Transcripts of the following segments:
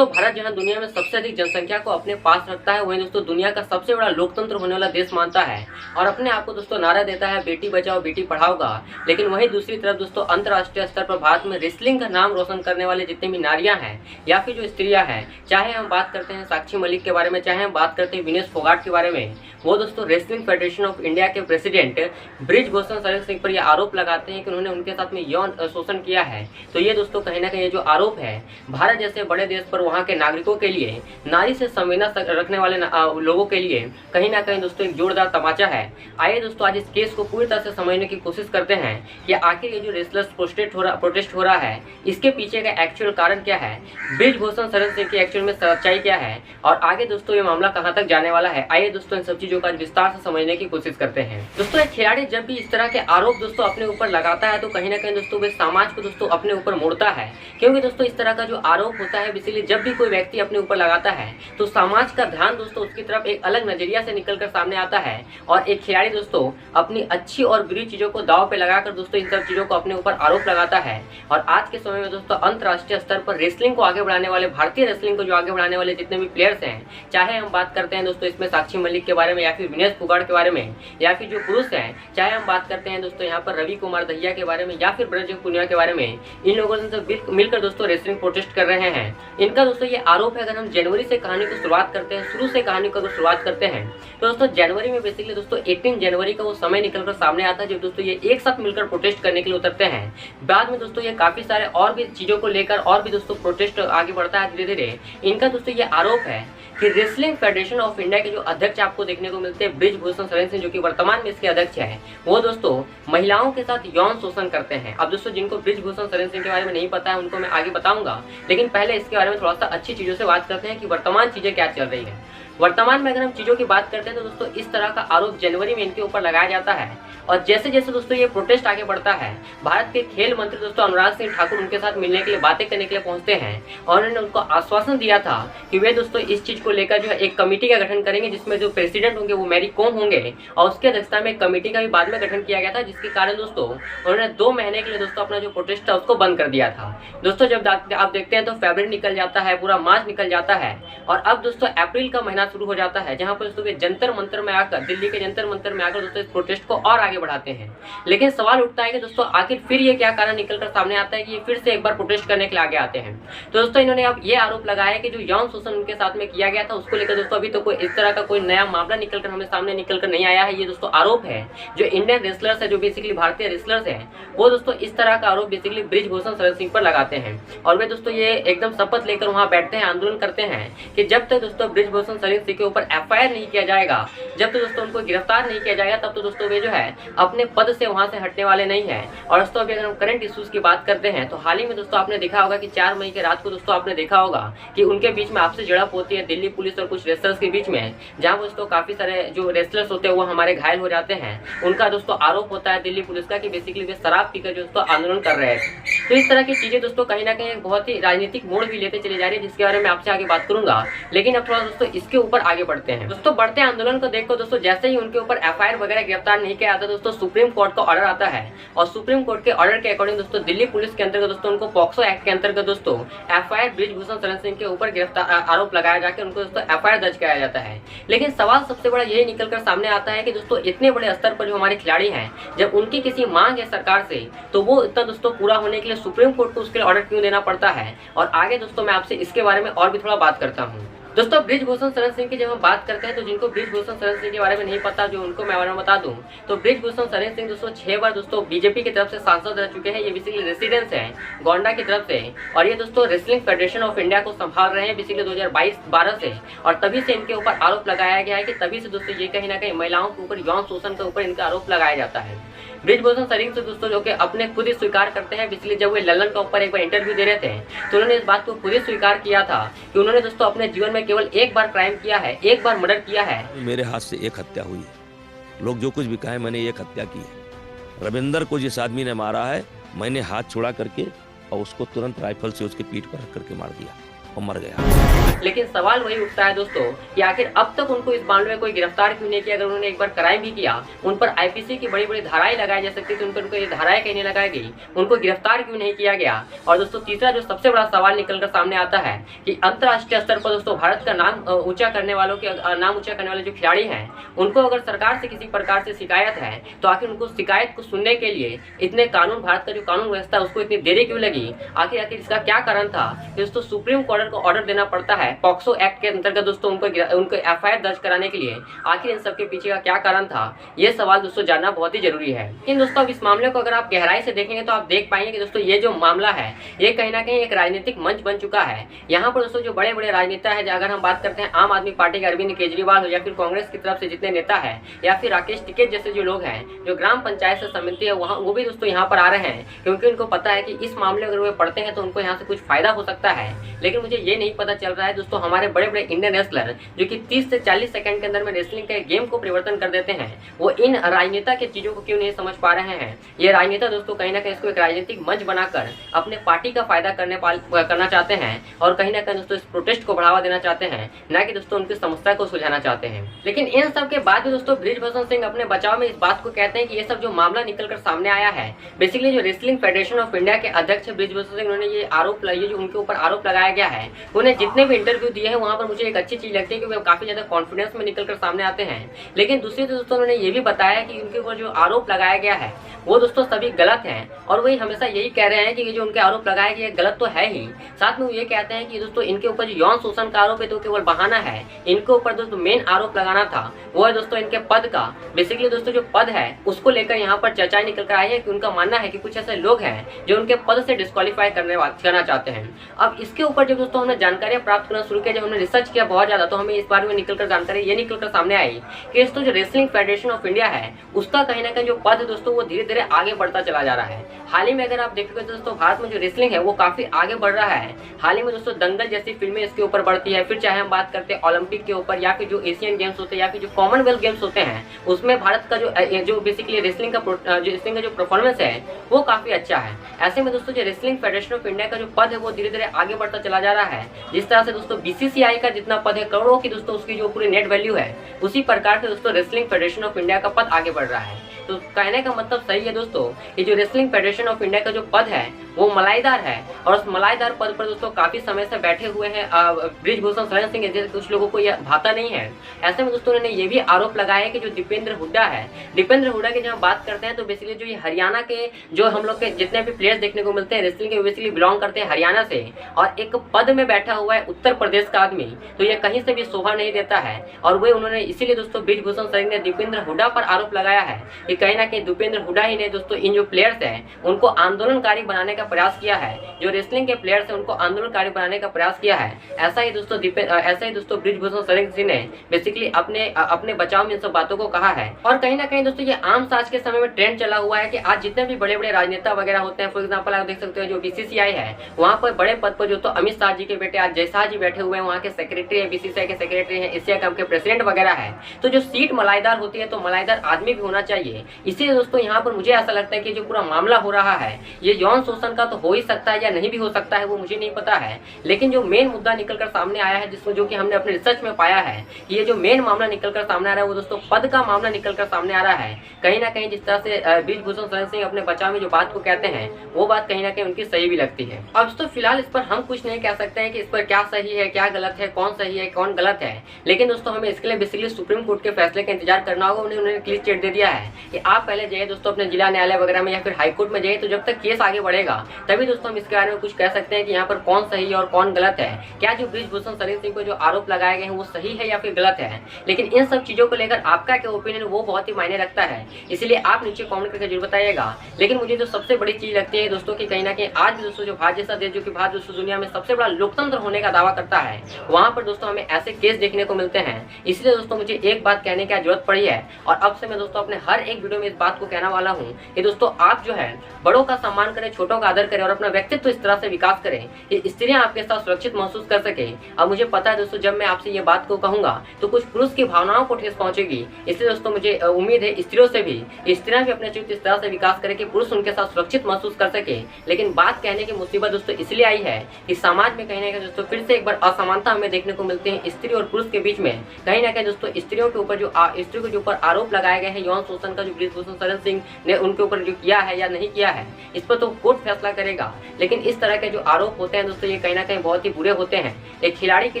दोस्तों भारत जहां दुनिया में सबसे अधिक जनसंख्या को अपने पास रखता है, वहीं दोस्तों दुनिया का सबसे बड़ा लोकतंत्र होने वाला देश मानता है और अपने आप को दोस्तों नारा देता है बेटी बचाओ बेटी पढ़ाओ का। लेकिन वहीं दूसरी तरफ दोस्तों अंतर्राष्ट्रीय स्तर पर भारत में रेसलिंग का नाम रोशन करने वाले जितनी भी नारियां हैं या फिर जो स्त्रियां हैं, चाहे हम बात करते हैं साक्षी मलिक के बारे में, चाहे हम बात करते हैं विनेश फोगाट के बारे में, वो दोस्तों रेसलिंग फेडरेशन ऑफ इंडिया के प्रेसिडेंट ब्रिजभूषण शरण सिंह पर यह आरोप लगाते हैं कि उन्होंने उनके साथ में यौन शोषण किया है। तो ये दोस्तों कहीं ना कहीं जो आरोप है भारत जैसे बड़े देश पर वहाँ के नागरिकों के लिए, नारी से संवेदना रखने वाले लोगों के लिए कहीं ना कहीं दोस्तों एक जोरदार तमाचा है। आइए दोस्तों आज इस केस को पूरी तरह से समझने की कोशिश करते हैं कि आखिर ये जो रेसलर्स प्रोटेस्ट हो रहा है इसके पीछे का एक्चुअल कारण क्या है, ब्रिजभूषण शरण सिंह की एक्चुअल में सच्चाई क्या है और आगे दोस्तों ये मामला कहाँ तक जाने वाला है। आइए दोस्तों इन सब चीजों का विस्तार से समझने की कोशिश करते हैं। दोस्तों एक खिलाड़ी जब भी इस तरह के आरोप दोस्तों अपने ऊपर लगाता है तो कहीं ना कहीं दोस्तों वे समाज को दोस्तों अपने ऊपर मोड़ता है, क्योंकि दोस्तों इस तरह का जो आरोप होता है इसीलिए जब भी कोई व्यक्ति अपने ऊपर लगाता है तो समाज का ध्यान दोस्तों उसकी तरफ एक अलग नजरिया से निकलकर सामने आता है और एक खिलाड़ी दोस्तों अपनी अच्छी और बुरी चीजों को दांव पे लगाकर दोस्तों इन सब चीजों को अपने ऊपर आरोप लगाता है। और आज के समय में दोस्तों अंतर्राष्ट्रीय स्तर पर रेसलिंग को आगे बढ़ाने वाले, भारतीय रेसलिंग को जो आगे बढ़ाने वाले जितने भी प्लेयर्स हैं, चाहे हम बात करते हैं दोस्तों इसमें साक्षी मलिक के बारे में या फिर विनेश फोगाट के बारे में, या फिर जो पुरुष हैं चाहे हम बात करते हैं दोस्तों यहाँ पर रवि कुमार दहिया के बारे में या फिर ब्रज पुनिया के बारे में, इन लोगों ने मिलकर दोस्तों रेसलिंग प्रोटेस्ट कर रहे हैं। इनका दोस्तों ये आरोप है, अगर हम जनवरी से कहानी को शुरुआत करते हैं, शुरू से कहानी को शुरुआत करते हैं तो दोस्तों जनवरी में बेसिकली दोस्तों 18 जनवरी का वो समय निकलकर सामने आता है जब दोस्तों ये एक साथ मिलकर प्रोटेस्ट करने के लिए उतरते हैं। बाद में दोस्तों ये काफी सारे और भी चीजों को लेकर और भी दोस्तों प्रोटेस्ट आगे बढ़ता है धीरे धीरे। इनका दोस्तों ये आरोप है कि रेसलिंग फेडरेशन ऑफ इंडिया के जो अध्यक्ष आपको देखने को मिलते हैं ब्रिजभूषण शरण सिंह, जो कि वर्तमान में इसके अध्यक्ष है, वो दोस्तों महिलाओं के साथ यौन शोषण करते हैं। अब दोस्तों जिनको ब्रिजभूषण शरण सिंह के बारे में नहीं पता है उनको मैं आगे बताऊंगा, लेकिन पहले इसके बारे में थोड़ा सा अच्छी चीजों से बात करते हैं कि वर्तमान चीजें क्या चल रही है। वर्तमान में अगर हम चीजों की बात करते हैं तो दोस्तों इस तरह का आरोप जनवरी में इनके ऊपर लगाया जाता है और जैसे जैसे दोस्तों ये प्रोटेस्ट आगे बढ़ता है, भारत के खेल मंत्री दोस्तों अनुराग सिंह ठाकुर उनके साथ मिलने के लिए, बातें करने के लिए पहुंचते हैं और उन्होंने उनको आश्वासन दिया था कि वे दोस्तों इस चीज को लेकर जो है एक कमेटी का गठन करेंगे जिसमें जो प्रेसिडेंट होंगे वो मैरी कॉम होंगे और उसकी अध्यक्षता में एक कमेटी का भी बाद में गठन किया गया था, जिसके कारण दोस्तों उन्होंने 2 महीने के लिए दोस्तों अपना जो प्रोटेस्ट था उसको बंद कर दिया था। दोस्तों जब आप देखते हैं तो फरवरी निकल जाता है, पूरा मार्च निकल जाता है और अब दोस्तों अप्रैल का महीना शुरू हो जाता है जहां पर दोस्तों वे जंतर मंतर में आकर, दिल्ली के जंतर मंतर में आकर दोस्तों इस प्रोटेस्ट को और आगे बढ़ाते हैं। लेकिन सवाल उठता है कि दोस्तों आखिर फिर ये क्या कारण निकलकर सामने आता है कि ये फिर से एक बार प्रोटेस्ट करने के लिए आगे आते हैं। तो दोस्तों इन्होंने अब ये आरोप लगाया कि जो यौन शोषण उनके साथ में किया गया था उसको लेकर दोस्तों अभी तो कोई इस तरह का कोई नया मामला निकलकर हमें सामने निकलकर नहीं आया है। ये दोस्तों आरोप है जो इंडियन रेसलर्स है, जो बेसिकली भारतीय रेसलर्स है, वो दोस्तों इस तरह का आरोप बेसिकली ब्रिजभूषण शरण सिंह पर लगाते हैं और वे दोस्तों ये एकदम शपथ लेकर वहां बैठते हैं, आंदोलन करते हैं कि जब तक दोस्तों ब्रिजभूषण शरण सिंह के ऊपर FIR नहीं किया जाएगा, जब तक दोस्तों उनको गिरफ्तार नहीं किया जाएगा, तब तो दोस्तों वे जो है अपने पद से वहां से हटने वाले नहीं है। और दोस्तों अभी अगर हम करंट इश्यूज की बात करते हैं तो हाल ही में दोस्तों आपने देखा होगा कि 4 मई के रात को दोस्तों आपने देखा होगा कि उनके बीच में आपसे झड़प होती है दिल्ली पुलिस और कुछ रेसलर्स के बीच में, जहां दोस्तों काफी सारे जो रेसलर्स होते हैं वो हमारे घायल हो जाते हैं। उनका दोस्तों आरोप होता है दिल्ली पुलिस का कि बेसिकली वे शराब पीकर जो दोस्तों आंदोलन कर रहे थे। तो इस तरह की चीजें दोस्तों कहीं ना कहीं बहुत ही राजनीतिक मोड़ भी लेते चले जा रही है, जिसके बारे में आपसे आगे बात करूंगा। लेकिन अब थोड़ा दोस्तों इसके ऊपर आगे बढ़ते हैं। दोस्तों बढ़ते आंदोलन को देखो दोस्तों, जैसे ही उनके ऊपर FIR वगैरह गिरफ्तार नहीं किया जाता दोस्तों सुप्रीम कोर्ट का ऑर्डर आता है और सुप्रीम कोर्ट के ऑर्डर के अकॉर्डिंग दोस्तों दिल्ली पुलिस के अंतर्गत दोस्तों उनको पॉक्सो एक्ट के अंतर्गत दोस्तों FIR ब्रिजभूषण शरण सिंह के ऊपर गिरफ्तार आरोप लगाया जाकर उनको दोस्तों FIR दर्ज कराया जाता है। लेकिन सवाल सबसे बड़ा यही निकलकर सामने आता है कि दोस्तों इतने बड़े स्तर पर जो हमारे खिलाड़ी हैं, जब उनकी किसी मांग है सरकार से तो वो इतना दोस्तों पूरा होने के लिए सुप्रीम कोर्ट को उसके ऑर्डर क्यों देना पड़ता है। और आगे दोस्तों मैं आपसे इसके बारे में और भी थोड़ा बात करता हूँ। दोस्तों ब्रिजभूषण शरण सिंह की जब हम बात करते हैं तो जिनको ब्रिजभूषण शरण सिंह के बारे में नहीं पता, जो उनको मैं बारे में बता दूं तो ब्रिजभूषण शरण सिंह दोस्तों 6 बार दोस्तों बीजेपी की तरफ से सांसद रह चुके हैं। ये बेसिकली रेसिडेंस हैं गोंडा की तरफ से और ये दोस्तों रेसलिंग फेडरेशन ऑफ इंडिया को संभाल रहे हैं बेसिकली 2022-12 से। और तभी से इनके ऊपर आरोप लगाया गया है कि तभी से दोस्तों ये कहीं ना कहीं महिलाओं के ऊपर यौन शोषण के ऊपर इनका आरोप लगाया जाता है। ब्रिजभूषण शरण से दोस्तों जो कि अपने खुद ही स्वीकार करते हैं, पिछले जब वे ललन का ऊपर एक बार इंटरव्यू दे रहे थे तो उन्होंने इस बात को खुद ही स्वीकार किया था कि उन्होंने दोस्तों अपने जीवन में केवल एक बार क्राइम किया है, एक बार मर्डर किया है। मेरे हाथ से एक हत्या हुई है, लोग जो कुछ भी कहे मैंने एक हत्या की है। रविंदर को जिस आदमी ने मारा है मैंने हाथ छुड़ा करके और उसको तुरंत राइफल से उसके पीठ पर रख करके मार दिया। और मर गया। लेकिन सवाल वही उठता है दोस्तों कि आखिर अब तक उनको इस मामले में कोई गिरफ्तार क्यों नहीं किया। अगर उन्होंने एक बार क्राइम भी किया, उन पर आईपीसी की बड़ी बड़ी धाराएं लगाई जा सकती थी, उन पर उनको ये धाराएं कहीं नहीं लगाई गई, उनको गिरफ्तार क्यों नहीं किया गया। और दोस्तों तीसरा जो सबसे बड़ा सवाल निकलकर सामने आता है कि अंतर्राष्ट्रीय स्तर पर दोस्तों भारत का नाम ऊंचा करने वालों के नाम ऊंचा करने वाले जो खिलाड़ी हैं, उनको अगर सरकार से किसी प्रकार से शिकायत है तो आखिर उनको शिकायत को सुनने के लिए इतने कानून, भारत का जो कानून व्यवस्था है उसको इतनी देरी क्यों लगी। आखिर इसका क्या कारण था कि दोस्तों सुप्रीम कोर्ट को ऑर्डर देना पड़ता है पॉक्सो एक्ट के अंतर्गत दोस्तों उनको एफआईआर दर्ज कराने के लिए। आखिर इन सबके पीछे का क्या कारण था, ये सवाल दोस्तों जानना बहुत ही जरूरी है। लेकिन दोस्तों अब इस मामले को अगर आप गहराई से देखेंगे तो आप देख पाएंगे कि दोस्तों ये जो मामला है ये कहीं ना कहीं एक राजनीतिक मंच बन चुका है। यहाँ पर दोस्तों जो बड़े बड़े राजनेता है, अगर हम बात करते हैं आम आदमी पार्टी के अरविंद केजरीवाल हो या फिर कांग्रेस की तरफ से जितने नेता है या फिर राकेश टिकैत जैसे जो लोग हैं, जो ग्राम पंचायत से समिति है वहाँ, वो भी दोस्तों यहाँ पर आ रहे हैं क्योंकि उनको पता है कि इस मामले अगर वे पढ़ते हैं तो उनको यहाँ से कुछ फायदा हो सकता है। लेकिन मुझे ये नहीं पता चल रहा है दोस्तों हमारे बड़े बड़े इंडियन रेसलर जो कि 30 से 40 सेकंड के अंदर में रेसलिंग के गेम को परिवर्तन कर देते हैं, वो इन राजनेता के चीजों को क्यों नहीं समझ पा रहे हैं। ये राजनेता दोस्तों कहीं ना कहीं इसको एक राजनीतिक मंच बनाकर अपने पार्टी का फायदा करना चाहते हैं और कहीं ना कहीं दोस्तों इस प्रोटेस्ट को बढ़ावा देना चाहते हैं, न कि दोस्तों उनकी समस्या को सुलझाना चाहते हैं। लेकिन इन सब के बाद भी दोस्तों बृजभूषण सिंह अपने बचाव में इस बात को कहते हैं कि ये सब जो मामला निकलकर सामने आया है, बेसिकली जो रेसलिंग फेडरेशन ऑफ इंडिया के अध्यक्ष बृजभूषण सिंह, उन्होंने ये आरोप ये जो उनके ऊपर आरोप लगाया गया है, उन्हें जितने भी इंटरव्यू दिए हैं वहां पर मुझे एक अच्छी चीज लगती है कि वे काफी ज्यादा कॉन्फिडेंस में निकलकर सामने आते हैं। लेकिन दूसरी दोस्तों उन्होंने ये भी बताया कि उनके ऊपर जो आरोप लगाया गया है वो दोस्तों सभी गलत हैं और वही हमेशा यही कह रहे हैं कि ये जो उनके आरोप लगाए गए गलत तो है ही, साथ में वो ये कहते हैं कि दोस्तों इनके ऊपर जो यौन शोषण का आरोप है तो केवल बहाना है। इनके ऊपर दोस्तों मेन आरोप लगाना था वो है दोस्तों इनके पद का। बेसिकली दोस्तों जो पद है उसको लेकर यहाँ पर चर्चाएं निकल कर आई है कि उनका मानना है कि कुछ ऐसे लोग हैं जो उनके पद से डिस्क्वालीफाई करना चाहते हैं। अब इसके ऊपर जब दोस्तों हमने जानकारियां प्राप्त करना शुरू किया, जब हमने रिसर्च किया बहुत ज्यादा, तो हमें इस बारे में निकलकर जानकारी ये निकलकर सामने आई कि दोस्तों जो रेसलिंग फेडरेशन ऑफ इंडिया है उसका कहीं ना कहीं जो पद है दोस्तों वो धीरे धीरे आगे बढ़ता चला जा रहा है। हाल ही में अगर आप देखोगे तो दोस्तों भारत में जो रेसलिंग है वो काफी आगे बढ़ रहा है। हाल ही में दोस्तों दंगल जैसी फिल्में इसके ऊपर बढ़ती है, फिर चाहे हम बात करते हैं ओलंपिक के ऊपर या फिर जो एशियन गेम्स होते हैं या फिर जो कॉमनवेल्थ गेम्स होते हैं उसमें भारत का जो बेसिकली रेसलिंग का जो परफॉर्मेंस है वो काफी अच्छा है। ऐसे में दोस्तों जो रेसलिंग फेडरेशन ऑफ इंडिया का जो पद है वो धीरे धीरे आगे बढ़ता चला जा रहा है। जिस तरह से दोस्तों बीसीसीआई का जितना पद है करोड़ों की दोस्तों उसकी जो पूरी नेट वैल्यू है, उसी प्रकार से दोस्तों रेसलिंग फेडरेशन ऑफ इंडिया का पद आगे बढ़ रहा है। तो कहने का मतलब सही है दोस्तों कि जो रेसलिंग फेडरेशन ऑफ इंडिया का जो पद है वो मलाईदार है और उस मलाईदार पद पर दोस्तों काफी समय से बैठे हुए हैं बृजभूषण शरण सिंह, जैसे कुछ लोगों को यह भाता नहीं है। ऐसे में दोस्तों उन्होंने ये भी आरोप लगाया है कि जो दीपेंद्र हुड्डा है, दीपेंद्र हुड्डा की जब हम बात करते हैं तो बेसिकली जो ये हरियाणा के जो हम लोग के जितने भी प्लेयर्स देखने को मिलते हैं रेसलिंग के बेसिकली बिलोंग करते हैं हरियाणा से, और एक पद में बैठा हुआ है उत्तर प्रदेश का आदमी, तो ये कहीं से भी शोभा नहीं देता है। और वही उन्होंने इसीलिए दोस्तों बृजभूषण सिंह ने दीपेंद्र हुड्डा पर आरोप लगाया है कि कहीं ना कहीं दीपेंद्र हुड्डा ही ने दोस्तों इन जो प्लेयर्स हैं उनको आंदोलनकारी बनाने का प्रयास किया है, जो रेसलिंग के प्लेयर्स हैं उनको आंदोलनकारी बनाने का प्रयास किया है। ऐसा ही दोस्तों बृजभूषण शरण सिंह ने बेसिकली अपने बचाव में इन सब बातों को कहा है। और कहीं ना कहीं दोस्तों ये आम आज के समय में ट्रेंड चला हुआ है कि आज जितने भी बड़े बड़े राजनेता वगैरह होते हैं, फॉर एग्जाम्पल आप देख सकते हैं जो बीसीसीआई है वहाँ पर बड़े पद पर जो तो अमित शाह जी के बेटे आज जय शाह जी बैठे हुए हैं, वहाँ के सेक्रेटरी है, बीसीसीआई के सेक्रेटरी है, एशिया कप के प्रेसिडेंट वगैरह है। तो जो सीट मलाईदार होती है तो मलाईदार आदमी भी होना चाहिए। इसीलिए दोस्तों यहाँ पर मुझे ऐसा लगता है कि जो पूरा मामला हो रहा है ये यौन शोषण का तो हो ही सकता है या नहीं भी हो सकता है, वो मुझे नहीं पता है। लेकिन जो मेन मुद्दा निकलकर सामने आया है, जिसमें जो कि हमने अपने रिसर्च में पाया है कि ये जो मेन मामला निकलकर सामने आ रहा है वो दोस्तों पद का मामला निकलकर सामने आ रहा है। कहीं ना कहीं जिस तरह से बृजभूषण शरण सिंह अपने बचाव में जो बात को कहते हैं वो बात कहीं ना कहीं उनकी सही भी लगती है। अब तो फिलहाल इस पर हम कुछ नहीं कह सकते हैं कि इस पर क्या सही है क्या गलत है, कौन सही है कौन गलत है। लेकिन दोस्तों हमें इसके लिए बेसिकली सुप्रीम कोर्ट के फैसले का इंतजार करना होगा। उन्होंने क्लियर चिट दे दिया है कि आप पहले जाइए दोस्तों अपने जिला न्यायालय वगैरह में या फिर हाईकोर्ट में जाइए, तो जब तक केस आगे बढ़ेगा तभी दोस्तों हम इसके बारे में कुछ कह सकते हैं कि यहाँ पर कौन सही है और कौन गलत है। क्या जो बृजभूषण शरण सिंह को जो आरोप लगाए गए हैं वो सही है या फिर गलत है। लेकिन इन सब चीजों को लेकर आपका क्या ओपिनियन वो बहुत ही मायने रखता है, इसलिए आप नीचे कमेंट करके जरूर बताइएगा। लेकिन मुझे जो सबसे बड़ी चीज लगती है दोस्तों की कहीं ना कहीं आज भी दोस्तों जो भारत जैसा देश जो कि भारत दोस्तों दुनिया में सबसे बड़ा लोकतंत्र होने का दावा करता है, वहां पर दोस्तों हमें ऐसे केस देखने को मिलते हैं। इसलिए दोस्तों मुझे एक बात कहने की जरूरत पड़ी है और अब से मैं दोस्तों अपने हर एक वीडियो में इस बात को कहने वाला हूँ कि दोस्तों आप जो है बड़ों का सम्मान करें, छोटों का आदर करें और अपना व्यक्तित्व इस तरह से विकास करें कि स्त्रियां आपके साथ सुरक्षित महसूस कर सके। अब मुझे पता है दोस्तों, जब मैं आपसे ये बात को कहूंगा तो कुछ पुरुष की भावनाओं को ठेस पहुंचेगी, इसलिए दोस्तों मुझे उम्मीद है स्त्रियों से भी, स्त्रियां भी अपने चरित्र इस तरह से विकास करें कि पुरुष उनके साथ सुरक्षित महसूस कर सके। लेकिन बात कहने की मुसीबत दोस्तों इसलिए आई है कि समाज में कहीं ना कहीं दोस्तों फिर से एक बार असमानता हमें देखने को मिलती है स्त्री और पुरुष के बीच में। कहीं ना कहीं दोस्तों स्त्रियों के ऊपर स्त्रियों के ऊपर आरोप लगाए गए हैं यौन शोषण का, जो बृजभूषण शरण सिंह ने उनके ऊपर जो किया है या नहीं किया है, इस पर तो कोर्ट फैसला करेगा। लेकिन इस तरह के जो आरोप होते हैं दोस्तों, ये कहीं ना कहीं बहुत ही बुरे होते हैं। एक खिलाड़ी के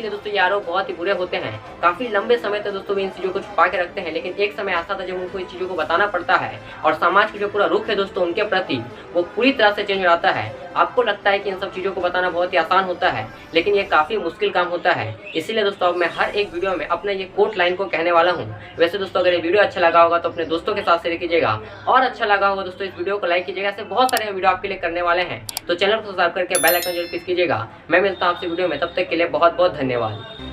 लिए दोस्तों ये आरोप बहुत ही बुरे होते हैं। काफी लंबे समय तक दोस्तों इन चीजों को छुपा के रखते हैं, लेकिन एक समय ऐसा था जब उनको इन चीजों को बताना पड़ता है और समाज का जो पूरा रुख है दोस्तों उनके प्रति, वो पूरी तरह से चेंज हो जाता है। आपको लगता है कि इन सब चीजों को बताना बहुत ही आसान होता है, लेकिन ये काफी मुश्किल काम होता है। इसीलिए दोस्तों अब मैं हर एक वीडियो में अपने ये कोट लाइन को कहने वाला हूँ। वैसे दोस्तों अगर ये वीडियो अच्छा लगा होगा तो अपने दोस्तों के साथ शेयर कीजिएगा, और अच्छा लगा होगा दोस्तों इस वीडियो को लाइक कीजिएगा। ऐसे बहुत सारे वीडियो आपके लिए करने वाले हैं, तो चैनल को सब्सक्राइब करके बेल आइकन जरूर प्रेस कीजिएगा। मैं मिलता हूँ आपसे वीडियो में, तब तक के लिए बहुत बहुत धन्यवाद।